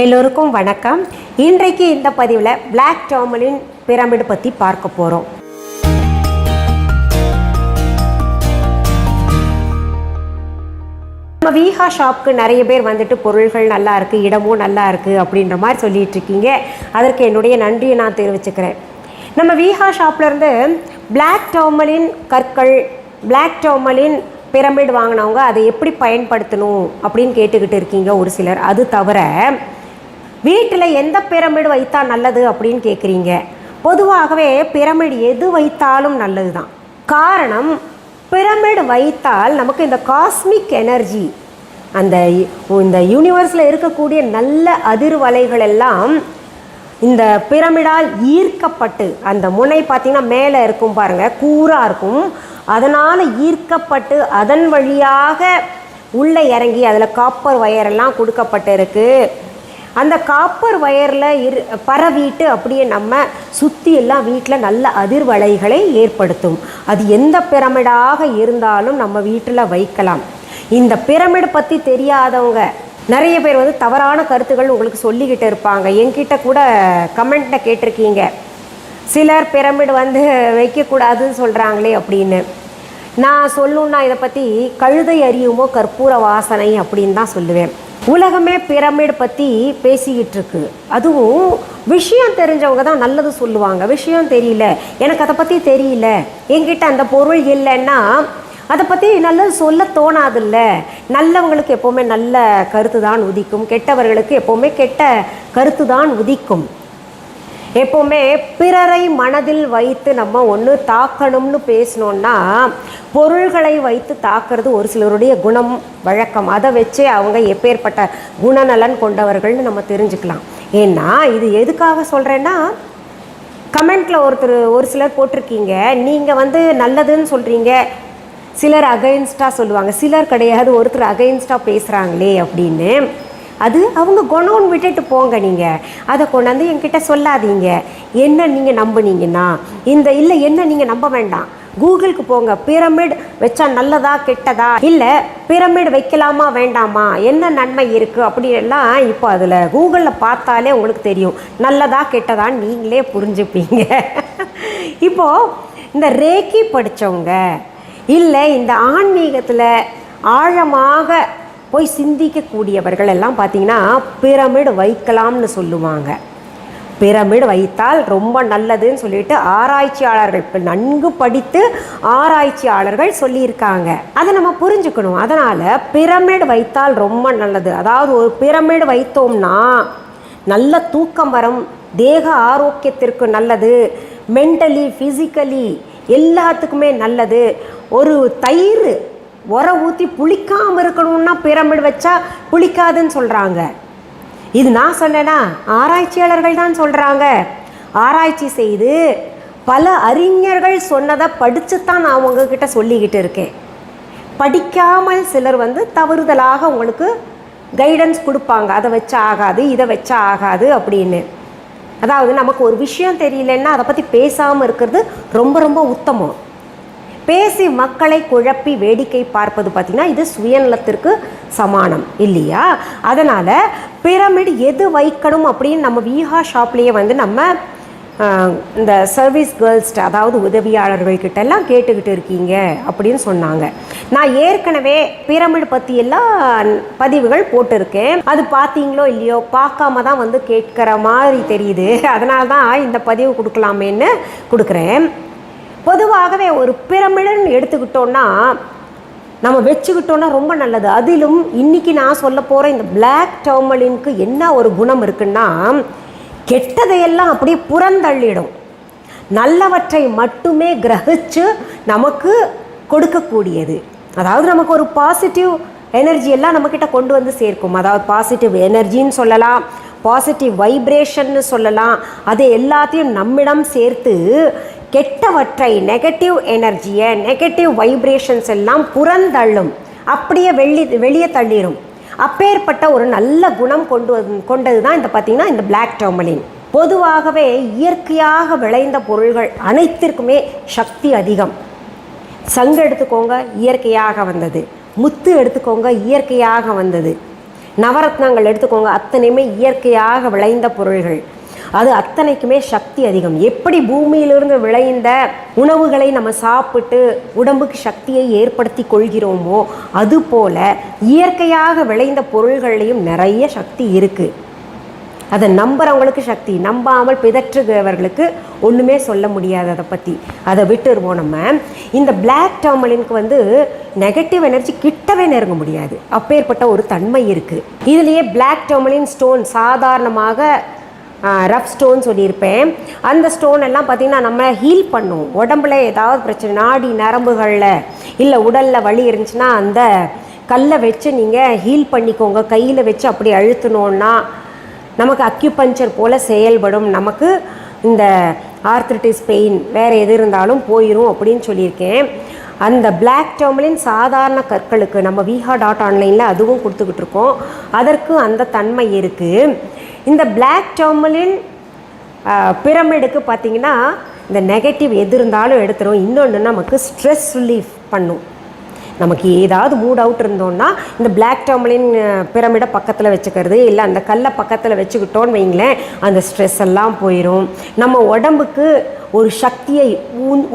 எல்லோருக்கும் வணக்கம். இன்றைக்கு இந்த பதிவில் பிளாக் டர்மலின் பிரமிட் பற்றி பார்க்க போகிறோம். நம்ம விஹா ஷாப்புக்கு நிறைய பேர் வந்துட்டு பொருள்கள் நல்லா இருக்குது, இடமும் நல்லா இருக்குது அப்படின்ற மாதிரி சொல்லிட்டு இருக்கீங்க. அதற்கு என்னுடைய நன்றியை நான் தெரிவிச்சுக்கிறேன். நம்ம விஹா ஷாப்லேருந்து பிளாக் டர்மலின் கற்கள், பிளாக் டர்மலின் பிரமிட் வாங்கினவங்க அதை எப்படி பயன்படுத்தணும் அப்படின்னு கேட்டுக்கிட்டு இருக்கீங்க ஒரு சிலர். அது தவிர வீட்டில் எந்த பிரமிட் வைத்தா நல்லது அப்படின்னு கேட்குறீங்க. பொதுவாகவே பிரமிட் எது வைத்தாலும் நல்லது தான். காரணம், பிரமிட் வைத்தால் நமக்கு இந்த காஸ்மிக் எனர்ஜி, இந்த யூனிவர்ஸில் இருக்கக்கூடிய நல்ல அதிர்வலைகள் எல்லாம் இந்த பிரமிடால் ஈர்க்கப்பட்டு, அந்த முனை பார்த்திங்கன்னா மேலே இருக்கும் பாருங்கள், கூராக இருக்கும், அதனால் ஈர்க்கப்பட்டு அதன் வழியாக உள்ளே இறங்கி அதில் காப்பர் வயரெல்லாம் கொடுக்கப்பட்டு இருக்குது. அந்த காப்பர் வயரில் பரவிட்டு அப்படியே நம்ம சுற்றி எல்லாம் வீட்டில் நல்ல அதிர்வலைகளை ஏற்படுத்தும். அது எந்த பிரமிடாக இருந்தாலும் நம்ம வீட்டில் வைக்கலாம். இந்த பிரமிட் பற்றி தெரியாதவங்க நிறைய பேர் தவறான கருத்துக்கள் உங்களுக்கு சொல்லிக்கிட்டு இருப்பாங்க. என்கிட்ட கூட கமெண்ட்டில் கேட்டிருக்கீங்க, சிலர் பிரமிட் வைக்கக்கூடாதுன்னு சொல்கிறாங்களே அப்படின்னு. நான் சொல்லணுன்னா இதை பற்றி கழுதை அறியுமோ கற்பூர வாசனை அப்படின்னு தான் சொல்லுவேன். உலகமே பிரமிட் பற்றி பேசிக்கிட்டு இருக்கு. அதுவும் விஷயம் தெரிஞ்சவங்க தான் நல்லது சொல்லுவாங்க. விஷயம் தெரியல, எனக்கு அதை பற்றி தெரியல, என்கிட்ட அந்த பொருள் இல்லைன்னா அதை பற்றி நல்லது சொல்ல தோணாதில்ல. நல்லவங்களுக்கு எப்போவுமே நல்ல கருத்து தான் உதிக்கும், கெட்டவர்களுக்கு எப்போவுமே கெட்ட கருத்து தான் உதிக்கும். எப்போவுமே பிறரை மனதில் வைத்து நம்ம ஒன்று தாக்கணும்னு பேசணுன்னா பொருள்களை வைத்து தாக்குறது ஒரு சிலருடைய குணம் வழக்கம். அதை வச்சே அவங்க எப்பேற்பட்ட குணநலன் கொண்டவர்கள்னு நம்ம தெரிஞ்சுக்கலாம். ஏன்னா இது எதுக்காக சொல்கிறேன்னா, கமெண்ட்டில் ஒரு சிலர் போட்டிருக்கீங்க, நீங்கள் நல்லதுன்னு சொல்கிறீங்க, சிலர் அகைன்ஸ்டாக சொல்லுவாங்க, சிலர் கிடையாது ஒருத்தர் அகைன்ஸ்டாக பேசுகிறாங்களே அப்படின்னு. அது அவங்க குணம்னு விட்டுட்டு போங்க. நீங்கள் அதை கொண்டாந்து என்கிட்ட சொல்லாதீங்க. என்ன நீங்கள் நம்புனீங்கன்னா இல்லை, என்ன நீங்கள் நம்ப வேண்டாம், கூகுளுக்கு போங்க, பிரமிட் வச்சா நல்லதா கெட்டதா, இல்லை பிரமிட் வைக்கலாமா வேண்டாமா, என்ன நன்மை இருக்குது அப்படின்லாம் இப்போ அதில் கூகுளில் பார்த்தாலே உங்களுக்கு தெரியும், நல்லதா கெட்டதான்னு நீங்களே புரிஞ்சுப்பீங்க. இப்போது இந்த ரேக்கி படித்தவங்க, இல்லை இந்த ஆன்மீகத்தில் ஆழமாக போய் சிந்திக்கக்கூடியவர்கள் எல்லாம் பார்த்திங்கன்னா பிரமிட் வைக்கலாம்னு சொல்லுவாங்க. பிரமிட் வைத்தால் ரொம்ப நல்லதுன்னு சொல்லிட்டு ஆராய்ச்சியாளர்கள், இப்போ நன்கு படித்து ஆராய்ச்சியாளர்கள் சொல்லியிருக்காங்க. அதை நம்ம புரிஞ்சுக்கணும். அதனால் பிரமிட் வைத்தால் ரொம்ப நல்லது. அதாவது ஒரு பிரமிட் வைத்தோம்னா நல்ல தூக்கம் வரும், தேக ஆரோக்கியத்திற்கு நல்லது, மென்டலி ஃபிசிக்கலி எல்லாத்துக்குமே நல்லது. ஒரு தயிர் உர ஊற்றி புளிக்காமல் இருக்கணும்னா பிரமிட் வச்சா புளிக்காதுன்னு சொல்கிறாங்க. இது நான் சொன்னேன்னா, ஆராய்ச்சியாளர்கள் தான் சொல்கிறாங்க. ஆராய்ச்சி செய்து பல அறிஞர்கள் சொன்னதை படித்து தான் நான் உங்ககிட்ட சொல்லிக்கிட்டு இருக்கேன். படிக்காமல் சிலர் தவறுதலாக உங்களுக்கு கைடன்ஸ் கொடுப்பாங்க, அதை வச்சா ஆகாது, இதை வச்சா ஆகாது அப்படின்னு. அதாவது நமக்கு ஒரு விஷயம் தெரியலன்னா அதை பற்றி பேசாமல் இருக்கிறது ரொம்ப ரொம்ப உத்தமம். பேசி மக்களை குழப்பி வேடிக்கை பார்ப்பது பார்த்திங்கன்னா இது சுயநலத்திற்கு சமானம் இல்லையா? அதனால் பிரமிட் எது வைக்கணும் அப்படின்னு நம்ம விஹா ஷாப்லேயே நம்ம இந்த சர்வீஸ் கேர்ள்ஸ்ட்டு, அதாவது உதவியாளர்கள்கிட்டெல்லாம் கேட்டுக்கிட்டு இருக்கீங்க அப்படின்னு சொன்னாங்க. நான் ஏற்கனவே பிரமிட் பற்றி எல்லாம் பதிவுகள் போட்டிருக்கேன். அது பார்த்தீங்களோ இல்லையோ, பார்க்காம தான் கேட்குற மாதிரி தெரியுது. அதனால தான் இந்த பதிவு கொடுக்கலாமேன்னு கொடுக்குறேன். பொதுவாகவே ஒரு பிரமிடுன்னு எடுத்துக்கிட்டோன்னா, நம்ம வச்சுக்கிட்டோன்னா ரொம்ப நல்லது. அதிலும் இன்றைக்கி நான் சொல்ல போகிற இந்த பிளாக் டர்மலினுக்கு என்ன ஒரு குணம் இருக்குன்னா, கெட்டதையெல்லாம் அப்படியே புறந்தள்ளிடும், நல்லவற்றை மட்டுமே கிரகிச்சு நமக்கு கொடுக்கக்கூடியது. அதாவது நமக்கு ஒரு பாசிட்டிவ் எனர்ஜி எல்லாம் நம்மக்கிட்ட கொண்டு சேர்க்கும். அதாவது பாசிட்டிவ் எனர்ஜின்னு சொல்லலாம், பாசிட்டிவ் வைப்ரேஷன்னு சொல்லலாம். அதை எல்லாத்தையும் நம்மிடம் சேர்த்து கெட்டவற்றை, நெகட்டிவ் எனர்ஜியை, நெகட்டிவ் வைப்ரேஷன்ஸ் எல்லாம் புறந்தள்ளும், அப்படியே வெளியே தள்ளிடும். அப்பேற்பட்ட ஒரு நல்ல குணம் கொண்டது தான் இந்த பார்த்திங்கன்னா இந்த பிளாக் டர்மலின். பொதுவாகவே இயற்கையாக விளைந்த பொருள்கள் அனைத்திற்குமே சக்தி அதிகம். சங்கு எடுத்துக்கோங்க, இயற்கையாக வந்தது. முத்து எடுத்துக்கோங்க, இயற்கையாக வந்தது. நவரத்னங்கள் எடுத்துக்கோங்க, அத்தனையுமே இயற்கையாக விளைந்த பொருள்கள். அது அத்தனைக்குமே சக்தி அதிகம். எப்படி பூமியிலிருந்து விளைந்த உணவுகளை நம்ம சாப்பிட்டு உடம்புக்கு சக்தியை ஏற்படுத்தி கொள்கிறோமோ அதுபோல் இயற்கையாக விளைந்த பொருள்கள்லையும் நிறைய சக்தி இருக்குது. அதை நம்புறவங்களுக்கு சக்தி, நம்பாமல் பிதற்றுகிறவர்களுக்கு ஒன்றுமே சொல்ல முடியாது. அதை பற்றி அதை விட்டுருவோம். நம்ம இந்த பிளாக் டர்மலினுக்கு நெகட்டிவ் எனர்ஜி கிட்டவே நெருங்க முடியாது, அப்பேற்பட்ட ஒரு தன்மை இருக்குது. இதுலேயே பிளாக் டர்மலின் ஸ்டோன் சாதாரணமாக ரஃப் ஸ்டோன் சொல்லியிருப்பேன். அந்த ஸ்டோன் எல்லாம் பார்த்திங்கன்னா நம்ம ஹீல் பண்ணும். உடம்புல ஏதாவது பிரச்சனை, நாடி நரம்புகளில் இல்லை உடலில் வலி இருந்துச்சுன்னா அந்த கல்லை வச்சு நீங்கள் ஹீல் பண்ணிக்கோங்க. கையில் வச்சு அப்படி அழுத்தினோன்னா நமக்கு அக்யூபஞ்சர் போல் செயல்படும். நமக்கு இந்த ஆர்த்ரிட்டிஸ் பெயின் வேறு எது இருந்தாலும் போயிடும் அப்படின்னு சொல்லியிருக்கேன். அந்த பிளாக் டர்மலின் சாதாரண கற்களுக்கு நம்ம viha.online அதுவும் கொடுத்துக்கிட்டு இருக்கோம். அதற்கு அந்த தன்மை இருக்குது. இந்த பிளாக் டர்மலின் பிரமிடுக்கு பார்த்திங்கன்னா இந்த நெகட்டிவ் எது இருந்தாலும் எடுத்துரும். இன்னொன்று நமக்கு ஸ்ட்ரெஸ் ரிலீஃப் பண்ணும். நமக்கு ஏதாவது மூட் அவுட் இருந்தோன்னா இந்த பிளாக் டர்மலின் பிரமிடை பக்கத்தில் வச்சுக்கிறது, இல்லை அந்த கல்லை பக்கத்தில் வச்சுக்கிட்டோன்னு வைங்களேன், அந்த ஸ்ட்ரெஸ் எல்லாம் போயிடும். நம்ம உடம்புக்கு ஒரு சக்தியை,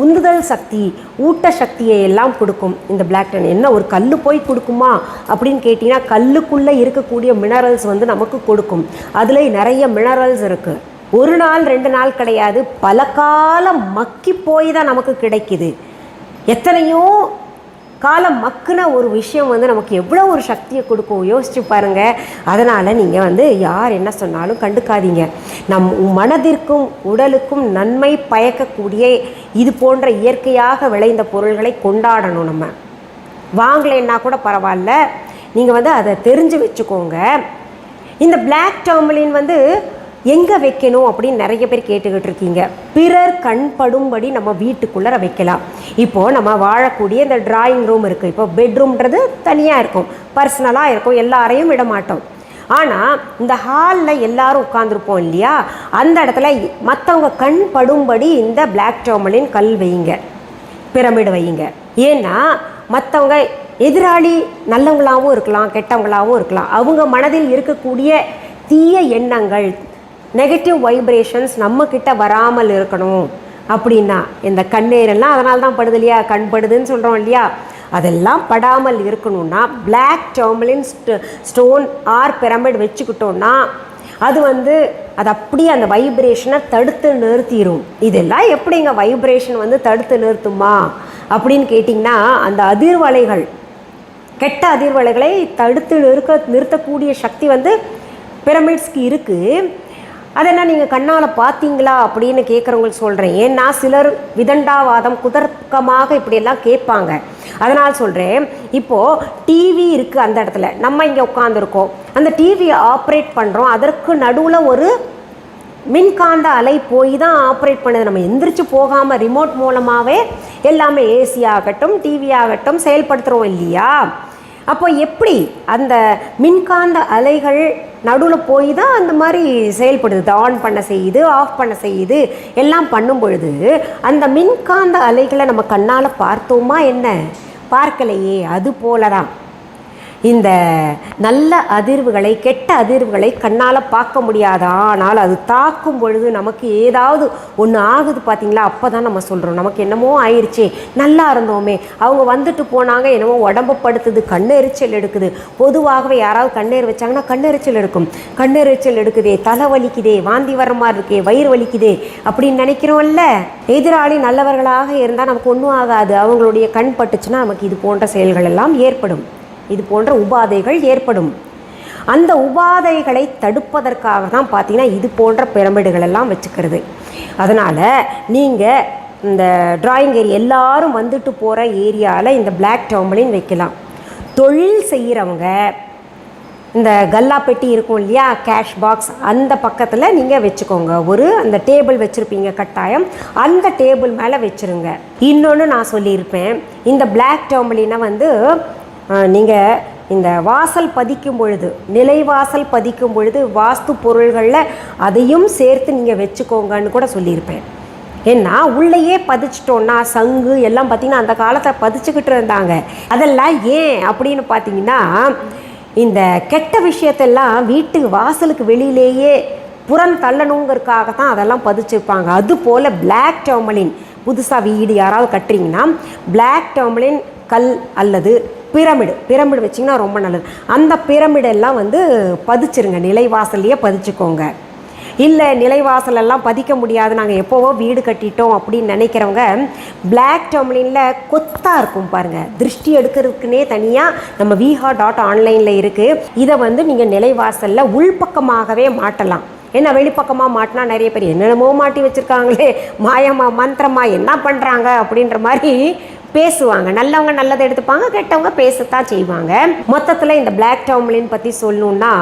உந்துதல் சக்தி, ஊட்ட சக்தியை எல்லாம் கொடுக்கும் இந்த பிளாக் டர்மலின். என்ன ஒரு கல் போய் கொடுக்குமா அப்படின்னு கேட்டிங்கன்னா, கல்லுக்குள்ளே இருக்கக்கூடிய மினரல்ஸ் நமக்கு கொடுக்கும். அதில் நிறைய மினரல்ஸ் இருக்குது. ஒரு நாள் 2 நாள் கிடையாது, பல காலம் மக்கி போய் தான் நமக்கு கிடைக்குது. எத்தனையோ காலம் மக்குன ஒரு விஷயம் நமக்கு எவ்வளோ ஒரு சக்தியை கொடுக்கும், யோசிச்சு பாருங்கள். அதனால் நீங்கள் யார் என்ன சொன்னாலும் கண்டுக்காதீங்க. நம் மனதிற்கும் உடலுக்கும் நன்மை பயக்கக்கூடிய இது போன்ற இயற்கையாக விளைந்த பொருள்களை கொண்டாடணும். நம்ம வாங்கலைன்னா கூட பரவாயில்ல, நீங்கள் அதை தெரிஞ்சு வச்சுக்கோங்க. இந்த பிளாக் டர்மலின் எங்கே வைக்கணும் அப்படின்னு நிறைய பேர் கேட்டுக்கிட்டு இருக்கீங்க. பிறர் கண் படும்படி நம்ம வீட்டுக்குள்ளே வைக்கலாம். இப்போது நம்ம வாழக்கூடிய இந்த டிராயிங் ரூம் இருக்குது. இப்போ பெட்ரூம்ன்றது தனியாக இருக்கும், பர்சனலாக இருக்கும், எல்லாரையும் விட மாட்டோம். ஆனால் இந்த ஹாலில் எல்லோரும் உட்காந்துருப்போம் இல்லையா, அந்த இடத்துல மற்றவங்க கண் படும்படி இந்த பிளாக் டர்மலின் கல் வைங்க, பிரமிடு வைங்க. ஏன்னா மற்றவங்க எதிராளி நல்லவங்களாகவும் இருக்கலாம், கெட்டவங்களாகவும் இருக்கலாம். அவங்க மனதில் இருக்கக்கூடிய தீய எண்ணங்கள், நெகட்டிவ் வைப்ரேஷன்ஸ் நம்மக்கிட்ட வராமல் இருக்கணும் அப்படின்னா இந்த கண்ணீரெல்லாம் அதனால தான் படுது இல்லையா, கண் படுதுன்னு சொல்கிறோம் இல்லையா, அதெல்லாம் படாமல் இருக்கணும்னா black tourmaline stone or pyramid வச்சுக்கிட்டோன்னா அது அது அப்படியே அந்த வைப்ரேஷனை தடுத்து நிறுத்திடும். இதெல்லாம் எப்படிங்க வைப்ரேஷன் தடுத்து நிறுத்துமா அப்படின்னு கேட்டிங்கன்னா, அந்த அதிர்வலைகள், கெட்ட அதிர்வலைகளை தடுத்து நிறுத்தக்கூடிய சக்தி பிரமிட்ஸ்க்கு இருக்குது. அதெல்லாம் நீங்கள் கண்ணால் பார்த்தீங்களா அப்படின்னு கேட்குறவங்களுக்கு சொல்கிறேன். ஏன்னா சிலர் விதண்டாவாதம் குதர்க்கமாக இப்படியெல்லாம் கேட்பாங்க. அதனால் சொல்கிறேன், இப்போது டிவி இருக்குது, அந்த இடத்துல நம்ம இங்கே உட்காந்துருக்கோம், அந்த டிவியை ஆப்ரேட் பண்ணுறோம். அதற்கு நடுவில் ஒரு மின்காந்த அலை போய் தான் ஆப்ரேட் பண்ணுது. நம்ம எந்திரிச்சு போகாமல் ரிமோட் மூலமாகவே எல்லாமே ஏசி ஆகட்டும் டிவி ஆகட்டும் செயல்படுத்துகிறோம் இல்லையா. அப்போ எப்படி அந்த மின்காந்த அலைகள் நடுவில் போய் தான் அந்த மாதிரி செயல்படுது, ஆன் பண்ண செய்யுது, ஆஃப் பண்ண செய்யுது, எல்லாம் பண்ணும் பொழுது அந்த மின்காந்த அலைகளை நம்ம கண்ணால் பார்த்தோமா என்ன, பார்க்கலையே. அது போல தான் இந்த நல்ல அதிர்வுகளை, கெட்ட அதிர்வுகளை கண்ணால் பார்க்க முடியாது. ஆனால் அது தாக்கும் பொழுது நமக்கு ஏதாவது ஒன்று ஆகுது பார்த்தீங்களா, அப்போ தான் நம்ம சொல்கிறோம் நமக்கு என்னமோ ஆயிடுச்சே, நல்லா இருந்தோமே, அவங்க வந்துட்டு போனாங்க, என்னமோ உடம்பு படுத்துது, கண்ணெரிச்சல் எடுக்குது. பொதுவாகவே யாராவது கண்ணீர் வச்சாங்கன்னா கண்ணெரிச்சல் எடுக்கும், கண்ணெரிச்சல் எடுக்குதே, தலை வலிக்குதே, வாந்தி வர மாதிரி இருக்கே, வயிறு வலிக்குதே அப்படின்னு நினைக்கிறோம்ல. எதிராளி நல்லவர்களாக இருந்தால் நமக்கு ஒன்றும் ஆகாது. அவங்களுடைய கண் பட்டுச்சுன்னா நமக்கு இது போன்ற செயல்கள் எல்லாம் ஏற்படும், இது போன்ற உபாதைகள் ஏற்படும். அந்த உபாதைகளை தடுப்பதற்காக தான் பார்த்தீங்கன்னா இது போன்ற பிரமிடுகள் எல்லாம் வச்சுக்கிறது. அதனால் நீங்கள் இந்த டிராயிங் ஏரியா எல்லாரும் வந்துட்டு போகிற ஏரியாவில் இந்த பிளாக் டர்மலின் வைக்கலாம். தொழில் செய்கிறவங்க இந்த கல்லா பெட்டி இருக்கும் இல்லையா, கேஷ் பாக்ஸ், அந்த பக்கத்தில் நீங்கள் வச்சுக்கோங்க. அந்த டேபிள் வச்சுருப்பீங்க கட்டாயம், அந்த டேபிள் மேலே வச்சுருங்க. இன்னொன்று நான் சொல்லியிருப்பேன், இந்த பிளாக் டர்மலினை நீங்கள் இந்த வாசல் பதிக்கும் பொழுது, நிலைவாசல் பதிக்கும் பொழுது வாஸ்து பொருள்களில் அதையும் சேர்த்து நீங்கள் வச்சுக்கோங்கன்னு கூட சொல்லியிருப்பேன். ஏன்னா உள்ளேயே பதிச்சிட்டோன்னா சங்கு எல்லாம் பார்த்திங்கன்னா அந்த காலத்தில் பதிச்சுக்கிட்டு இருந்தாங்க. அதெல்லாம் ஏன் அப்படின்னு பார்த்தீங்கன்னா, இந்த கெட்ட விஷயத்தெல்லாம் வீட்டு வாசலுக்கு வெளியிலேயே புறம் தள்ளணுங்கிறதுக்காக தான் அதெல்லாம் பதிச்சிருப்பாங்க. அதுபோல் பிளாக் டர்மலின் புதுசாக வீடு யாராவது கட்டுறீங்கன்னா பிளாக் டர்மலின் கல் அல்லது பிரமிடு வச்சிங்கன்னா ரொம்ப நல்லது. அந்த பிரமிடெல்லாம் வந்து பதிச்சிருங்க, நிலைவாசல்லையே பதிச்சுக்கோங்க. இல்லை நிலைவாசலெல்லாம் பதிக்க முடியாது, நாங்கள் எப்போவோ வீடு கட்டிட்டோம் அப்படின்னு நினைக்கிறவங்க பிளாக் டர்மலினில் கொத்தாக இருக்கும் பாருங்கள், திருஷ்டி எடுக்கிறதுக்குனே தனியாக நம்ம viha.online இருக்குது. இதை வந்து நீங்கள் நிலைவாசலில் உள்பக்கமாகவே மாட்டலாம். என்ன வெளிப்பக்கமாக மாட்டினா நிறைய பேர் என்னென்னமோ மாட்டி வச்சுருக்காங்களே, மாயமா மந்திரமா என்ன பண்ணுறாங்க அப்படின்ற மாதிரி பேசுவாங்க. நல்லவங்க நல்லதை எடுத்துப்பாங்க, கெட்டவங்க பேசத்தான் செய்வாங்க. மொத்தத்தில் இந்த பிளாக் டர்மலின் பற்றி சொல்லணுன்னா,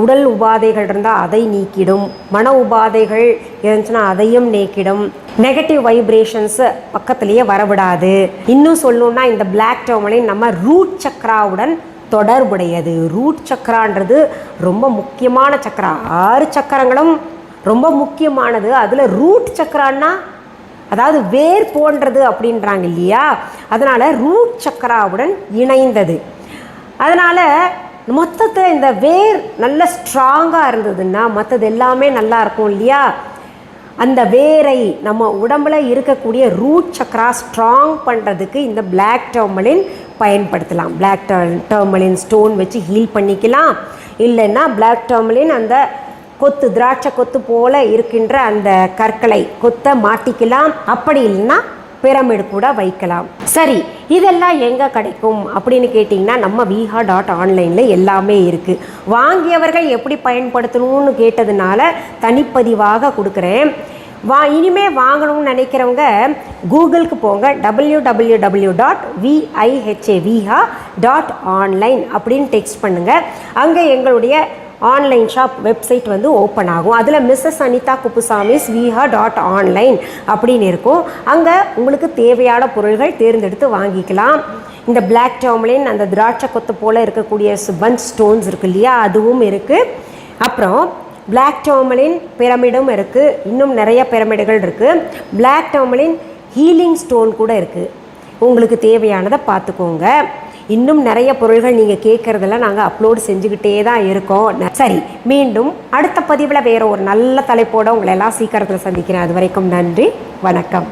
உடல் உபாதைகள் இருந்தால் அதை நீக்கிடும், மன உபாதைகள் இருந்துச்சுன்னா அதையும் நீக்கிடும், நெகட்டிவ் வைப்ரேஷன்ஸ் பக்கத்துலேயே வரவிடாது. இன்னும் சொல்லணுன்னா இந்த பிளாக் டர்மலின் நம்ம ரூட் சக்கராவுடன் தொடர்புடையது. ரூட் சக்கரான்றது ரொம்ப முக்கியமான சக்கரா. 6 சக்கரங்களும் ரொம்ப முக்கியமானது. அதில் ரூட் சக்கரான்னா அதாவது வேர் போன்றது அப்படின்றாங்க இல்லையா, அதனால் ரூட் சக்கராவுடன் இணைந்தது. அதனால் மொத்தத்தில் இந்த வேர் நல்ல ஸ்ட்ராங்காக இருந்ததுன்னா மற்றது எல்லாமே நல்லா இருக்கும் இல்லையா. அந்த வேரை நம்ம உடம்புல இருக்கக்கூடிய ரூட் சக்கரா ஸ்ட்ராங் பண்ணுறதுக்கு இந்த பிளாக் டர்மலின் பயன்படுத்தலாம். பிளாக் டர்மலின் ஸ்டோன் வச்சு ஹீல் பண்ணிக்கலாம். இல்லைன்னா பிளாக் டர்மலின் அந்த கொத்து திராட்சை கொத்து போல் இருக்கின்ற அந்த கற்களை கொத்த மாட்டிக்கலாம். அப்படி இல்லைன்னா பிரமிடு கூட வைக்கலாம். சரி, இதெல்லாம் எங்கே கிடைக்கும் அப்படின்னு கேட்டிங்கன்னா நம்ம viha.online எல்லாமே இருக்குது. வாங்கியவர்கள் எப்படி பயன்படுத்தணும்னு கேட்டதுனால தனிப்பதிவாக கொடுக்குறேன். இனிமேல் வாங்கணும்னு நினைக்கிறவங்க கூகுளுக்கு போங்க, www.viha.online அப்படின்னு டெக்ஸ்ட் பண்ணுங்கள். அங்கே எங்களுடைய ஆன்லைன் ஷாப் வெப்சைட் வந்து ஓப்பன் ஆகும். அதில் மிஸ்ஸஸ் அனிதா குப்புசாமிஸ் viha.online அப்படின்னு இருக்கும். அங்கே உங்களுக்கு தேவையான பொருள்கள் தேர்ந்தெடுத்து வாங்கிக்கலாம். இந்த பிளாக் டர்மலின் அந்த திராட்சை கொத்து போல் இருக்கக்கூடிய பஞ்ச் ஸ்டோன்ஸ் இருக்குது இல்லையா, அதுவும் இருக்குது. அப்புறம் பிளாக் டர்மலின் பிரமிடும் இருக்குது. இன்னும் நிறைய பிரமிடுகள் இருக்குது. பிளாக் டர்மலின் ஹீலிங் ஸ்டோன் கூட இருக்குது. உங்களுக்கு தேவையானதை பார்த்துக்கோங்க. இன்னும் நிறைய பொருள்கள் நீங்கள் கேட்குறதெல்லாம் நாங்கள் அப்லோடு செஞ்சுக்கிட்டே தான் இருக்கோம். சரி, மீண்டும் அடுத்த பதிவில் வேறு ஒரு நல்ல தலைப்போடு உங்களை எல்லாம் சீக்கிரத்தில் சந்திக்கிறேன். அது வரைக்கும் நன்றி, வணக்கம்.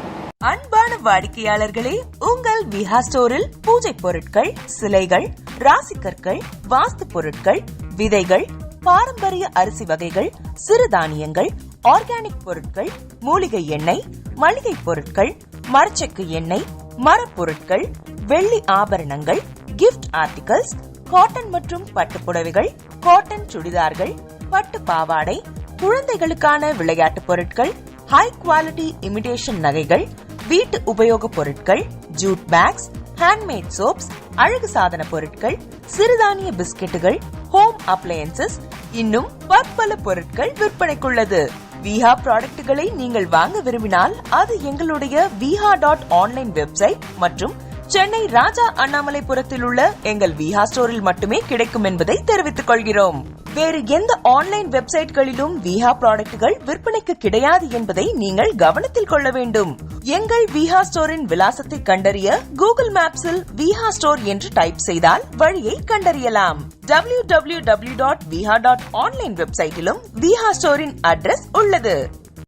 அன்பான வாடிக்கையாளர்களே, உங்கள் விஹா ஸ்டோரில் பூஜை பொருட்கள், சிலைகள், ராசிக்கற்கள், வாஸ்து பொருட்கள், விதைகள், பாரம்பரிய அரிசி வகைகள், சிறுதானியங்கள், ஆர்கானிக் பொருட்கள், மூலிகை எண்ணெய், மளிகை பொருட்கள், மரச்செக்கு எண்ணெய், மரப்பொருட்கள், வெள்ளி ஆபரணங்கள், கிஃப்ட் ஆர்டிகல்ஸ், காட்டன் மற்றும் பட்டு புடவைகள், காட்டன் சுடிதார்கள், பட்டு பாவாடை, குழந்தைகளுக்கான விளையாட்டு பொருட்கள், ஹை குவாலிட்டி இமிடேஷன் நகைகள், வீட்டு உபயோக பொருட்கள், ஜூட் பேக்ஸ், ஹேண்ட்மேட் சோப்ஸ், அழகு சாதன பொருட்கள், சிறுதானிய பிஸ்கெட்டுகள், ஹோம் அப்ளையன்சஸ், இன்னும் பற்பல பொருட்கள் விற்பனைக்குள்ளது. விஹா ப்ராடக்ட்களை நீங்கள் வாங்க விரும்பினால் அது எங்களுடைய viha.online வெப்சைட் மற்றும் சென்னை ராஜா அண்ணாமலைபுரத்தில் உள்ள எங்கள் விஹா ஸ்டோரில் மட்டுமே கிடைக்கும் என்பதை தெரிவித்துக் கொள்கிறோம். வேறு எந்த ஆன்லைன் வெப்சைட்களிலும் விஹா ப்ராடக்ட்கள் விற்பனைக்கு கிடையாது என்பதை நீங்கள் கவனத்தில் கொள்ள வேண்டும். எங்கள் விஹா ஸ்டோரின் விலாசத்தை கண்டறிய கூகுள் மேப்ஸில் விஹா ஸ்டோர் என்று டைப் செய்தால் வழியை கண்டறியலாம். www.viha.online வெப்சைட்டிலும் விஹா ஸ்டோரின் அட்ரஸ் உள்ளது.